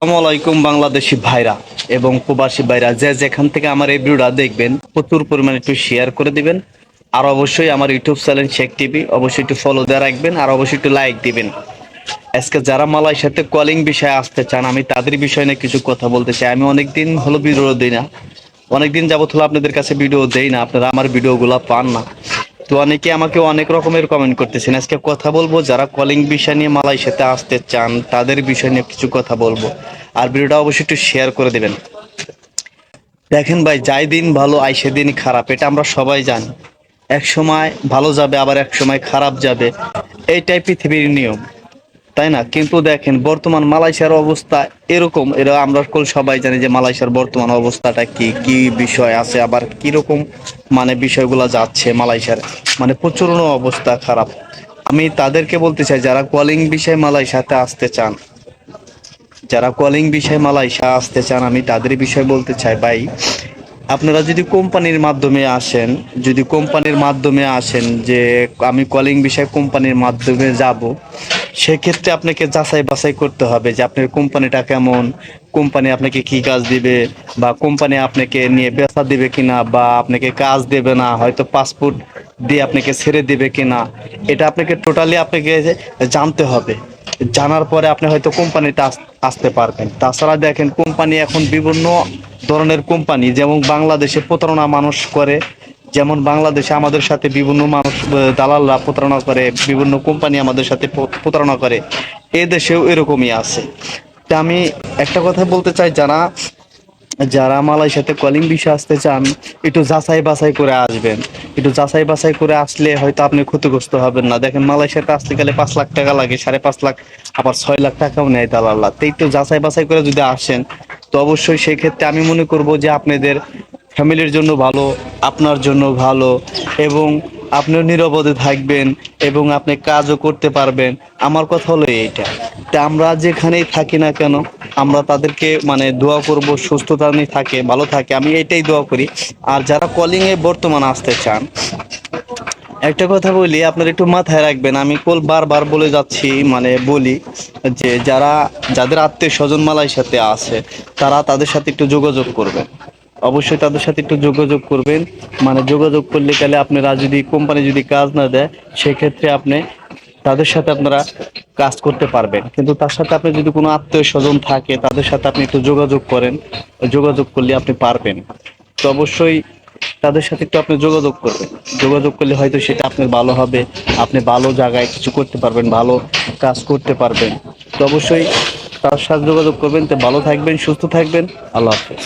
আসসালামু আলাইকুম বাংলাদেশি ভাইরা এবং প্রবাসী ভাইরা যে যেখান থেকে আমার এই ভিডিওটা দেখবেন প্রচুর পরিমাণে একটু শেয়ার করে দিবেন। আর অবশ্যই আমার ইউটিউব চ্যানেল শেখ টিভি অবশ্যই একটু ফলো দিয়ে রাখবেন আর অবশ্যই একটু লাইক দিবেন। আজকে যারা মালয়েশিয়াতে কলিং বিষয়ে আসতে চান আমি তাদের বিষয় নিয়ে কিছু কথা বলতে চাই। আমি অনেকদিন হলো ভিডিও দিই না, অনেকদিন যাবত হলো আপনাদের কাছে ভিডিও দেই না, আপনারা আমার ভিডিওগুলো পান না। তো অনেকে আমাকে অনেক রকমের কমেন্ট করতেছেন। আজকে কথা বলবো যারা কলিং বিষয় নিয়ে মালয়েশিয়াতে আসতে চান তাদের বিষয় নিয়ে কিছু কথা বলবো। আর ভিডিওটা অবশ্যই একটু শেয়ার করে দিবেন। দেখেন ভাই, যাই দিন ভালো আই সেদিন খারাপ, এটা আমরা সবাই জানি। এক সময় ভালো যাবে আবার এক সময় খারাপ যাবে, এইটাই পৃথিবীর নিয়ম, তাই না? কিন্তু দেখেন বর্তমান মালয়েশিয়ার অবস্থা এরকম, এরা আমরা সবাই জানি যে মালয়েশিয়ার বর্তমান অবস্থাটা কি কি বিষয় আছে, আবার কিরকম মানে বিষয়গুলো যাচ্ছে মালয়েশিয়ার, মানে প্রচুর অবস্থা খারাপ। আমি তাদেরকে বলতে চাই যারা কলিং বিষয়ে মালয়েশিয়াতে আসতে চান, যারা কলিং বিষয়ে মালয়েশিয়া আসতে চান আমি তাদের বিষয়ে বলতে চাই ভাই, আপনারা যদি কোম্পানির মাধ্যমে আসেন, যদি কোম্পানির মাধ্যমে আসেন যে আমি কলিং বিষয়ে কোম্পানির মাধ্যমে যাব, সেক্ষেত্রে আপনাকে যাচাই বাছাই করতে হবে যে আপনার কোম্পানিটা কেমন, কোম্পানি আপনাকে কি কাজ দিবে, বা কোম্পানি আপনাকে নিয়ে বেচা দিবে কিনা, বা আপনাকে কাজ দেবে না, হয়তো পাসপোর্ট দিয়ে আপনাকে ছেড়ে দিবে কিনা, এটা আপনাকে টোটালি আপনাকে জানতে হবে। জানার পরে আপনি হয়তো কোম্পানিতে আসতে পারবেন। তাছাড়া দেখেন কোম্পানি এখন বিভিন্ন ধরনের কোম্পানি, যেমন বাংলাদেশে প্রতারণা মানুষ করে, যেমন বাংলাদেশে আমাদের সাথে বিভিন্ন মানুষ দালালরা প্রতারণা করে, বিভিন্ন কোম্পানি আমাদের সাথে প্রতারণা করে, এ দেশেও এরকমই আছে। তা আমি একটা কথা বলতে চাই, যারা যারা মালয়েশিয়াতে কলিং বিষয়ে আসতে চান একটু যাচাই বাছাই করে আসবেন। একটু যাচাই বাছাই করে আসলে হয়তো আপনি ক্ষতিগ্রস্ত হবেন না। দেখেন মালয়েশিয়াতে আসতে গেলে 5 লাখ টাকা লাগে, 5.5 লাখ, আবার 6 লাখ টাকাও নেয় দালালরা। তো একটু যাচাই বাছাই করে যদি আসেন তো অবশ্যই সেই ক্ষেত্রে আমি মনে করব যে আপনাদের ফ্যামিলির জন্য ভালো, আপনার জন্য ভালো, এবং আপনিও নিরাপদে থাকবেন এবং আপনি কাজও করতে পারবেন। আমার কথা হলো এইটা। তা আমরা যেখানেই থাকি না কেন আমরা তাদেরকে মানে দোয়া করব সুস্থতা নিয়ে থাকে, ভালো থাকে, আমি এটাই দোয়া করি। আর যারা কলিং এ বর্তমান আসতে চান, একটা কথা বলি আপনারা একটু মাথায় রাখবেন, আমি বারবার বলে যাচ্ছি, মানে বলি যে যাদের আত্মীয় স্বজন মালয়েশিয়াতে আছে তারা তাদের সাথে একটু যোগাযোগ করবেন। অবশ্যই তাদের সাথে একটু যোগাযোগ করবেন। মানে যোগাযোগ করলে গেলে আপনারা যদি কোম্পানি যদি কাজ না দেয় সেক্ষেত্রে আপনি তাদের সাথে আপনারা কাজ করতে পারবেন। কিন্তু তার সাথে আপনি যদি কোনো আত্মীয় স্বজন থাকে তাদের সাথে আপনি একটু যোগাযোগ করেন, যোগাযোগ করলে আপনি পারবেন। তো অবশ্যই তাদের সাথে একটু আপনি যোগাযোগ করবেন। যোগাযোগ করলে হয়তো সেটা আপনার ভালো হবে, আপনি ভালো জায়গায় কিছু করতে পারবেন, ভালো কাজ করতে পারবেন। তো অবশ্যই তার সাথে যোগাযোগ করবেন। তো ভালো থাকবেন, সুস্থ থাকবেন। আল্লাহ হাফেজ।